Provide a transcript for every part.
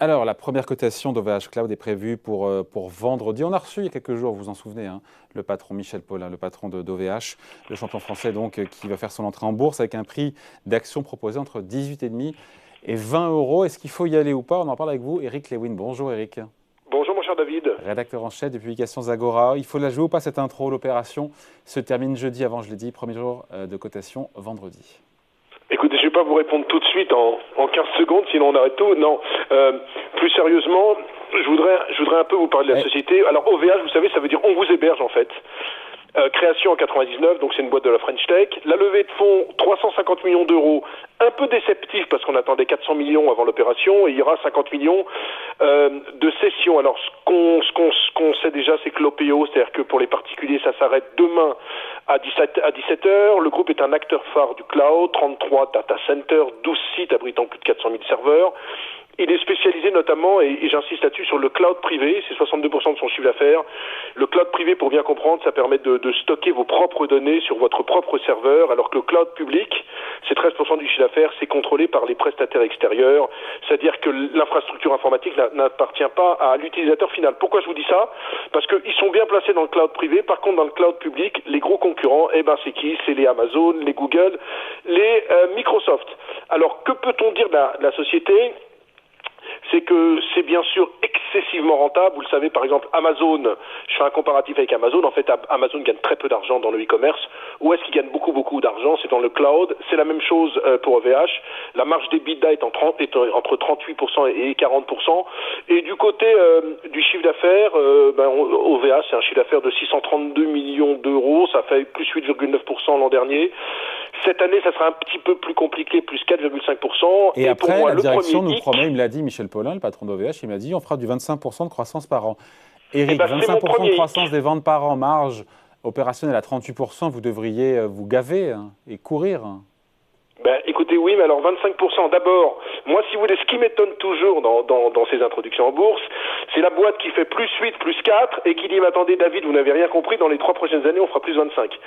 Alors, la première cotation d'OVH Cloud est prévue pour vendredi. On a reçu il y a quelques jours, vous vous en souvenez, hein, le patron Michel Paulin, le patron d'OVH, le champion français donc, qui va faire son entrée en bourse avec un prix d'action proposé entre 18,5 et 20 euros. Est-ce qu'il faut y aller ou pas? On en parle avec vous, Eric Lewin. Bonjour Eric. Bonjour mon cher David. Rédacteur en chef des publications Zagora. Il faut la jouer ou pas cette intro? L'opération se termine jeudi, avant je l'ai dit, premier jour de cotation vendredi. Écoutez, je ne vais pas vous répondre tout de suite en 15 secondes, sinon on arrête tout. Non, plus sérieusement, je voudrais un peu vous parler de la société. Alors OVH, vous savez, ça veut dire on vous héberge en fait. Création en 99, donc c'est une boîte de la French Tech. La levée de fonds, 350 millions d'euros, un peu déceptif parce qu'on attendait 400 millions avant l'opération et il y aura 50 millions de cession. Alors ce qu'on sait déjà, c'est que l'OPO, c'est-à-dire que pour les particuliers, ça s'arrête demain à 17h. Le groupe est un acteur phare du cloud, 33 data centers, 12 sites abritant plus de 400 000 serveurs. Il est spécialisé notamment, et j'insiste là-dessus, sur le cloud privé, c'est 62% de son chiffre d'affaires. Le cloud privé, pour bien comprendre, ça permet de stocker vos propres données sur votre propre serveur, alors que le cloud public, c'est 13% du chiffre d'affaires, c'est contrôlé par les prestataires extérieurs, c'est-à-dire que l'infrastructure informatique n'appartient pas à l'utilisateur final. Pourquoi je vous dis ça? Parce qu'ils sont bien placés dans le cloud privé, par contre dans le cloud public, les gros concurrents, c'est qui? C'est les Amazon, les Google, les Microsoft. Alors que peut-on dire de la société? C'est que c'est bien sûr excessivement rentable. Vous le savez, par exemple, Amazon, je fais un comparatif avec Amazon. En fait, Amazon gagne très peu d'argent dans le e-commerce. Où est-ce qu'il gagne beaucoup d'argent? C'est dans le cloud. C'est la même chose pour OVH. La marge d'EBITDA est entre 38% et 40%. Et du côté du chiffre d'affaires, OVH, c'est un chiffre d'affaires de 632 millions d'euros. Ça fait plus 8,9% l'an dernier. Cette année, ça sera un petit peu plus compliqué, plus 4,5%. Et après, pour moi, la direction nous promet, il me l'a dit, Michel Paulin, le patron d'OVH, il m'a dit on fera du 25% de croissance par an. Eric, 25% de croissance des ventes par an, marge opérationnelle à 38%, vous devriez vous gaver et courir. Écoutez, oui, mais alors 25%. D'abord, moi, si vous voulez, ce qui m'étonne toujours dans ces introductions en bourse, c'est la boîte qui fait plus 8, plus 4 et qui dit, mais attendez, David, vous n'avez rien compris, dans les 3 prochaines années, on fera plus 25.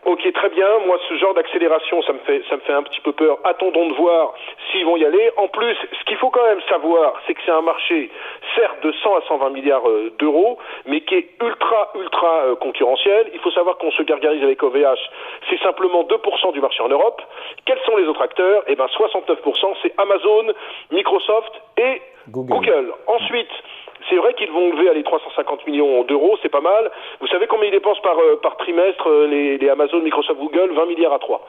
Ok, très bien. Moi, ce genre d'accélération, ça me fait un petit peu peur. Attendons de voir s'ils vont y aller. En plus, ce qu'il faut quand même savoir, c'est que c'est un marché, certes, de 100 à 120 milliards d'euros, mais qui est ultra concurrentiel. Il faut savoir qu'on se gargarise avec OVH. C'est simplement 2% du marché en Europe. Quels sont les autres acteurs? 69%, c'est Amazon, Microsoft et Google. Ensuite, c'est vrai qu'ils vont lever les 350 millions d'euros, c'est pas mal. Vous savez combien ils dépensent par trimestre, les Amazon, Microsoft, Google? 20 milliards à 3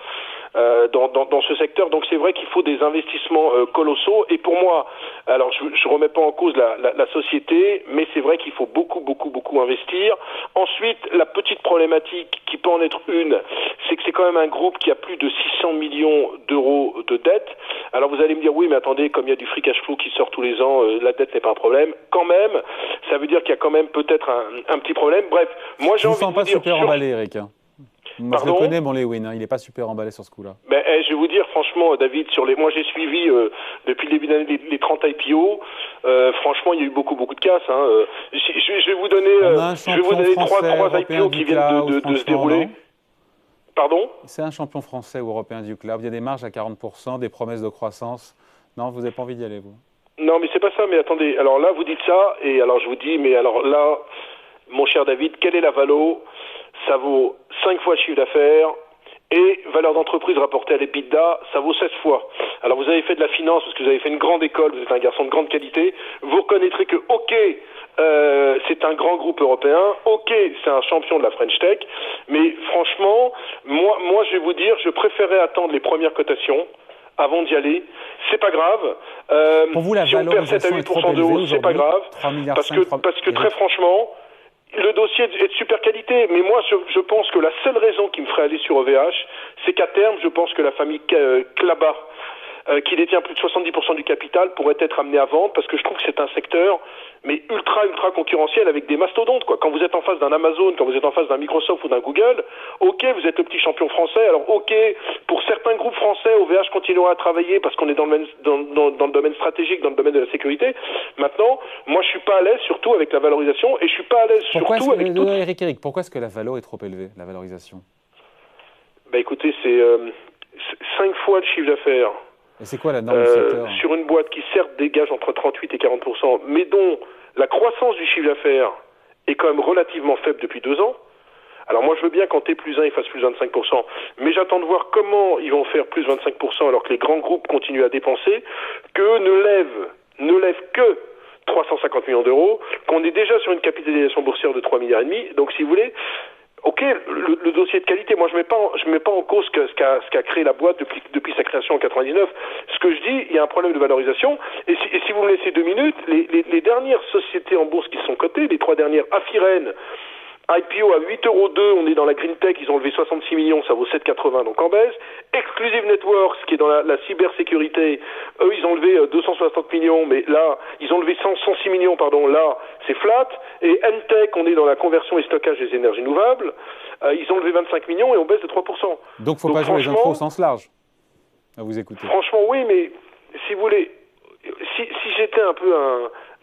dans ce secteur. Donc c'est vrai qu'il faut des investissements colossaux. Et pour moi, alors je remets pas en cause la société, mais c'est vrai qu'il faut beaucoup investir. Ensuite, la petite problématique qui peut en être une, c'est que c'est quand même un groupe qui a plus de 600 millions d'euros de dette. Alors vous allez me dire, oui, mais attendez, comme il y a du free cash flow qui sort tous les ans, la dette n'est pas un problème. Quand même, ça veut dire qu'il y a quand même peut-être un petit problème. Bref, moi j'ai envie de vous dire... Je ne sens pas super emballé, Eric. Moi, je le connais, mon Lewin, il n'est pas super emballé sur ce coup-là. Je vais vous dire, franchement, David, moi j'ai suivi depuis le début de l'année les 30 IPO. Franchement, il y a eu beaucoup de casse. Je vais vous donner, trois IPO qui viennent de se dérouler. Non, pardon? C'est un champion français ou européen du cloud. Il y a des marges à 40%, des promesses de croissance. Non, vous n'avez pas envie d'y aller, vous? Non, mais c'est pas ça. Mais attendez, alors là, vous dites ça, et alors je vous dis, mais alors là, mon cher David, quelle est la valo? Ça vaut 5 fois le chiffre d'affaires et valeur d'entreprise rapportée à l'EBITDA, ça vaut 16 fois. Alors vous avez fait de la finance parce que vous avez fait une grande école, vous êtes un garçon de grande qualité, vous reconnaîtrez que c'est un grand groupe européen, c'est un champion de la French Tech, mais franchement, moi je vais vous dire, je préférais attendre les premières cotations avant d'y aller. C'est pas grave. Pour vous, la si on perd 7 à 8% de hausse, c'est pas grave. Parce que très franchement, le dossier est de super qualité, mais moi je pense que la seule raison qui me ferait aller sur OVH, c'est qu'à terme, je pense que la famille Klaba, qui détient plus de 70% du capital, pourrait être amenée à vendre, parce que je trouve que c'est un secteur mais ultra concurrentiel avec des mastodontes, quoi. Quand vous êtes en face d'un Amazon, quand vous êtes en face d'un Microsoft ou d'un Google, vous êtes le petit champion français. Alors pour certains groupes français, OVH continuera à travailler parce qu'on est dans le domaine stratégique, dans le domaine de la sécurité. Maintenant, moi je suis pas à l'aise surtout avec la valorisation et je suis pas à l'aise surtout avec tout. Eric, pourquoi est-ce que la valo est trop élevée, la valorisation? Écoutez, c'est 5 fois le chiffre d'affaires. Et c'est quoi la norme du secteur? Sur une boîte qui certes dégage entre 38 et 40%, mais dont la croissance du chiffre d'affaires est quand même relativement faible depuis 2 ans. Alors moi je veux bien qu'en T+1 ils fassent plus 25%, mais j'attends de voir comment ils vont faire plus 25% alors que les grands groupes continuent à dépenser, qu'eux ne lèvent que 350 millions d'euros, qu'on est déjà sur une capitalisation boursière de 3,5 milliards. Donc si vous voulez, ok, le dossier de qualité, moi je mets pas en cause ce qu'a créé la boîte depuis sa création en 99. Ce que je dis, il y a un problème de valorisation. Et si vous me laissez 2 minutes, les dernières sociétés en bourse qui sont cotées, les 3 dernières, Afiren, IPO à 8,2 €, on est dans la green tech, ils ont levé 66 millions, ça vaut 7,80, donc en baisse. Exclusive Networks, qui est dans la cybersécurité, eux ils ont levé 260 millions, mais là, ils ont levé 106 millions, pardon, là, c'est flat. Et Entech, on est dans la conversion et stockage des énergies renouvelables, ils ont levé 25 millions et on baisse de 3%. Donc faut pas jouer les infos au sens large, à vous écouter. Franchement, oui, mais si vous voulez, si j'étais un peu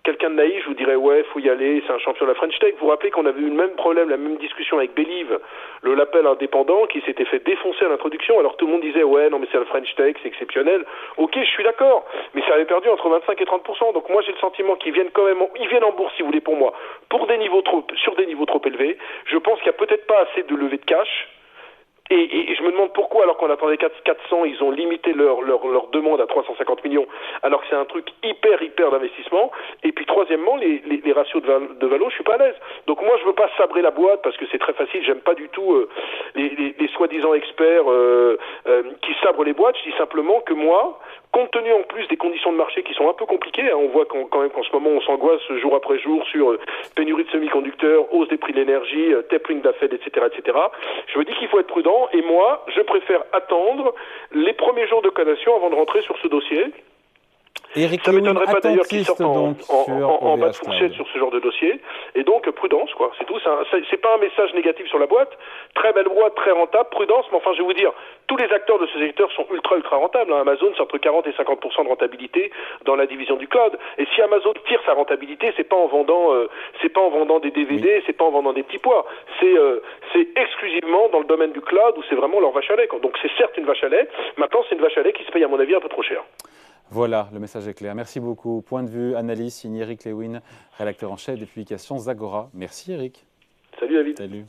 quelqu'un de naïf, je vous dirais ouais, faut y aller, c'est un champion de la French Tech. Vous vous rappelez qu'on avait eu le même problème, la même discussion avec Believe, le label indépendant qui s'était fait défoncer à l'introduction, alors tout le monde disait ouais, non mais c'est la French Tech, c'est exceptionnel. Ok, je suis d'accord, mais ça avait perdu entre 25 et 30%. Donc moi j'ai le sentiment qu'ils viennent quand même, ils viennent en bourse si vous voulez pour moi, sur des niveaux trop élevés. Je pense qu'il n'y a peut-être pas assez de levée de cash. Et je me demande pourquoi, alors qu'on attendait 400, ils ont limité leur demande à 350 millions, alors que c'est un truc hyper d'investissement. Et puis troisièmement, les ratios de valo, je suis pas à l'aise. Donc moi, je veux pas sabrer la boîte parce que c'est très facile. J'aime pas du tout les soi-disant experts qui sabrent les boîtes. Je dis simplement que moi, compte tenu en plus des conditions de marché qui sont un peu compliquées, hein, on voit quand même qu'en ce moment on s'angoisse jour après jour sur pénurie de semi-conducteurs, hausse des prix de l'énergie, tapering de la Fed, etc., etc. Je me dis qu'il faut être prudent et moi, je préfère attendre les premiers jours de collation avant de rentrer sur ce dossier. Eric Ça ne m'étonnerait pas d'ailleurs qu'il attentiste sorte en bas de OVH fourchette sur ce genre de dossier. Et donc, prudence, quoi. C'est tout. C'est pas un message négatif sur la boîte. Très belle boîte, très rentable, prudence. Mais enfin, je vais vous dire, tous les acteurs de ce secteur sont ultra rentables. Hein. Amazon, c'est entre 40 et 50% de rentabilité dans la division du cloud. Et si Amazon tire sa rentabilité, c'est pas en vendant des DVD, oui. C'est pas en vendant des petits pois. C'est exclusivement dans le domaine du cloud où c'est vraiment leur vache à lait, quoi. Donc, c'est certes une vache à lait. Maintenant, c'est une vache à lait qui se paye, à mon avis, un peu trop cher. Voilà, le message est clair. Merci beaucoup. Point de vue, analyse, signé Eric Lewin, rédacteur en chef des publications Zagora. Merci Eric. Salut David. Salut.